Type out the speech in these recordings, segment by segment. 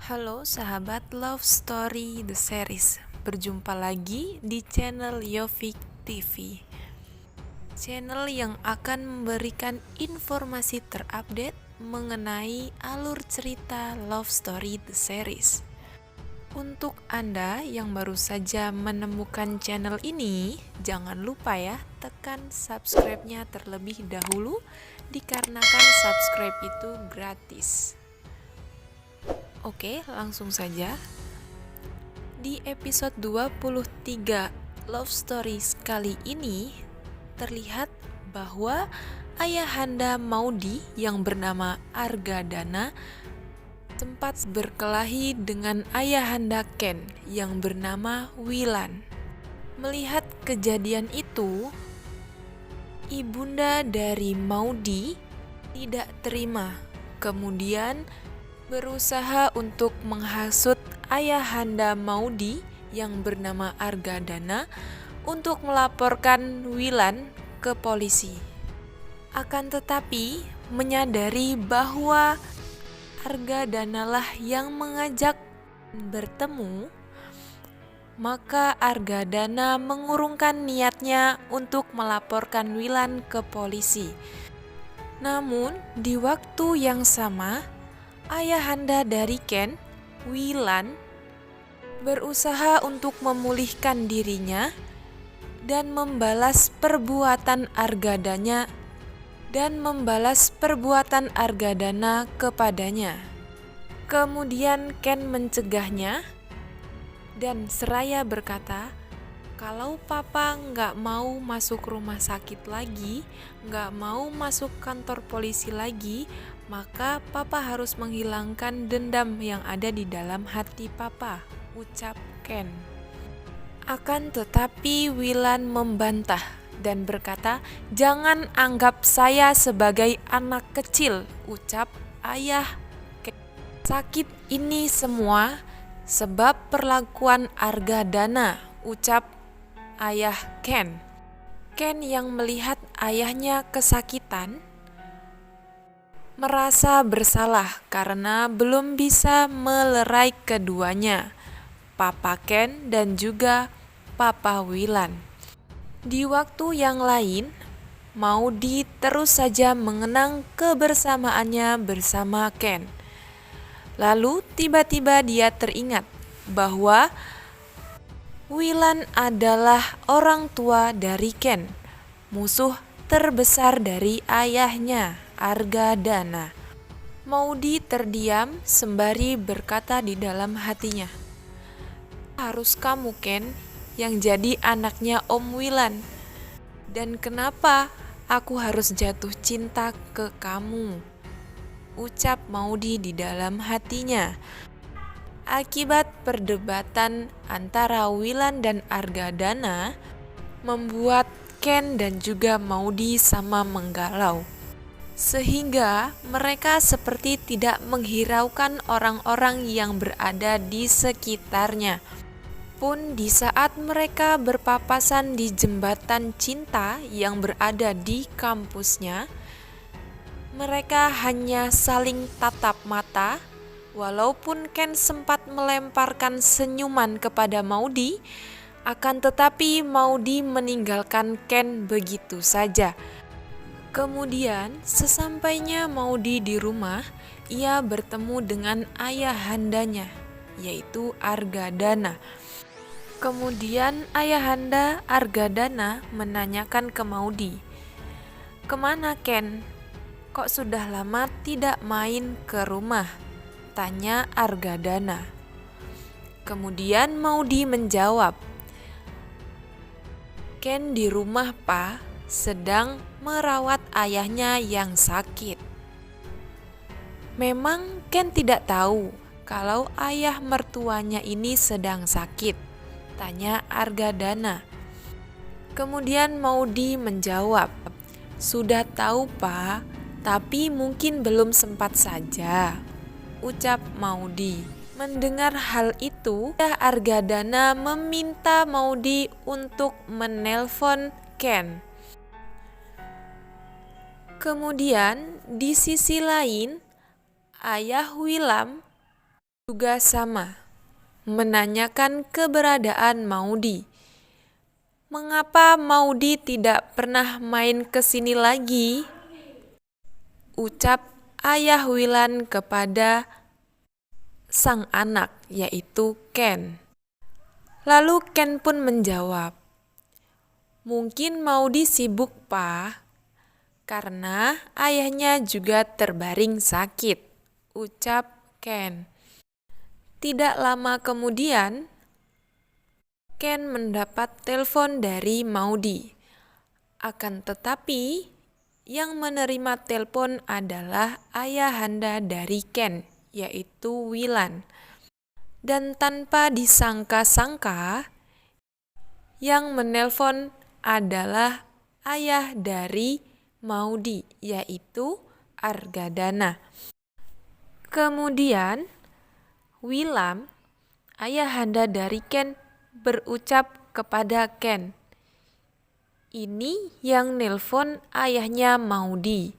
Halo sahabat Love Story The Series, berjumpa lagi di channel Yovik TV, channel yang akan memberikan informasi terupdate mengenai alur cerita Love Story The Series. Untuk Anda yang baru saja menemukan channel ini, jangan lupa ya, tekan subscribe-nya terlebih dahulu, dikarenakan subscribe itu gratis. Oke, langsung saja. Di episode 23 Love Stories kali ini terlihat bahwa ayahanda Maudi yang bernama Argadana sempat berkelahi dengan ayahanda Ken yang bernama Wilan. Melihat kejadian itu, ibunda dari Maudi tidak terima, kemudian berusaha untuk menghasut ayahanda Maudi yang bernama Argadana untuk melaporkan Wilan ke polisi. Akan tetapi, menyadari bahwa Argadana lah yang mengajak bertemu, maka Argadana mengurungkan niatnya untuk melaporkan Wilan ke polisi. Namun, di waktu yang sama, ayahanda dari Ken, Wilan, berusaha untuk memulihkan dirinya dan membalas perbuatan Argadana kepadanya. Kemudian Ken mencegahnya dan seraya berkata, kalau papa nggak mau masuk rumah sakit lagi, nggak mau masuk kantor polisi lagi, maka papa harus menghilangkan dendam yang ada di dalam hati papa, ucap Ken. Akan tetapi Wilan membantah dan berkata, jangan anggap saya sebagai anak kecil, ucap ayah Ken. Sakit ini semua sebab perlakuan Argadana, ucap ayah Ken. Ken yang melihat ayahnya kesakitan merasa bersalah karena belum bisa melerai keduanya, Papa Ken dan juga Papa Wilan. Di waktu yang lain, Maudi terus saja mengenang kebersamaannya bersama Ken. Lalu tiba-tiba dia teringat bahwa Wilan adalah orang tua dari Ken, musuh terbesar dari ayahnya, Argadana. Maudi terdiam sembari berkata di dalam hatinya, harus kamu Ken yang jadi anaknya Om Wilan. Dan kenapa aku harus jatuh cinta ke kamu? Ucap Maudi di dalam hatinya. Akibat perdebatan antara Wilan dan Argadana membuat Ken dan juga Maudi sama menggalau, sehingga mereka seperti tidak menghiraukan orang-orang yang berada di sekitarnya. Pun di saat mereka berpapasan di jembatan cinta yang berada di kampusnya, mereka hanya saling tatap mata. Walaupun Ken sempat melemparkan senyuman kepada Maudi, akan tetapi Maudi meninggalkan Ken begitu saja. Kemudian sesampainya Maudi di rumah, ia bertemu dengan ayahandanya, yaitu Argadana. Kemudian ayahanda Argadana menanyakan ke Maudi, kemana Ken? Kok sudah lama tidak main ke rumah? Tanya Argadana. Kemudian Maudi menjawab, Ken di rumah Pa, sedang merawat ayahnya yang sakit. Memang Ken tidak tahu kalau ayah mertuanya ini sedang sakit, tanya Argadana. Kemudian Maudi menjawab, sudah tahu Pa, tapi mungkin belum sempat saja, ucap Maudi. Mendengar hal itu, Argadana meminta Maudi untuk menelpon Ken. Kemudian di sisi lain, ayah Wilam juga sama, menanyakan keberadaan Maudy. Mengapa Maudy tidak pernah main ke sini lagi? Ucap ayah Willan kepada sang anak, yaitu Ken. Lalu Ken pun menjawab, "Mungkin Maudy sibuk, Pa, karena ayahnya juga terbaring sakit," ucap Ken. Tidak lama kemudian, Ken mendapat telepon dari Maudy. Akan tetapi, yang menerima telepon adalah ayahanda dari Ken, yaitu Willan. Dan tanpa disangka-sangka, yang menelpon adalah ayah dari Maudy, yaitu Argadana. Kemudian, Willam, ayahanda dari Ken, berucap kepada Ken, "Ini yang nelpon ayahnya Maudy."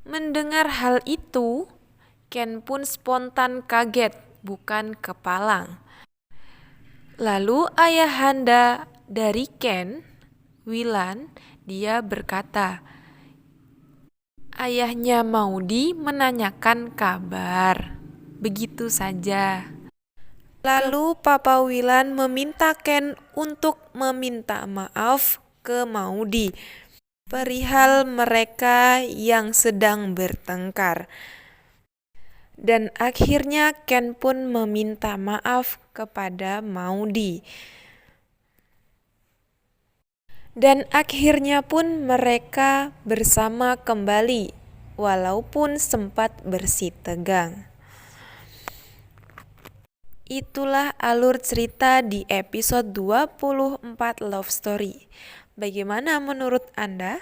Mendengar hal itu, Ken pun spontan kaget, bukan kepalang. Lalu ayahanda dari Ken, Willan, dia berkata, "Ayahnya Maudy menanyakan kabar." Begitu saja. Lalu Papa Willan meminta Ken untuk meminta maaf ke Maudy perihal mereka yang sedang bertengkar. Dan akhirnya Ken pun meminta maaf kepada Maudy. Dan akhirnya pun mereka bersama kembali, walaupun sempat bersitegang. Itulah alur cerita di episode 24 Love Story. Bagaimana menurut Anda?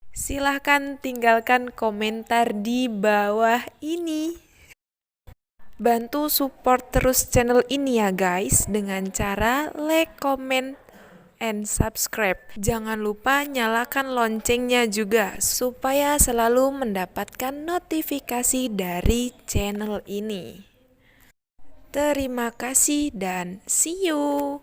Silahkan tinggalkan komentar di bawah ini. Bantu support terus channel ini ya guys, dengan cara like, comment, and subscribe. Jangan lupa nyalakan loncengnya juga, supaya selalu mendapatkan notifikasi dari channel ini. Terima kasih dan see you.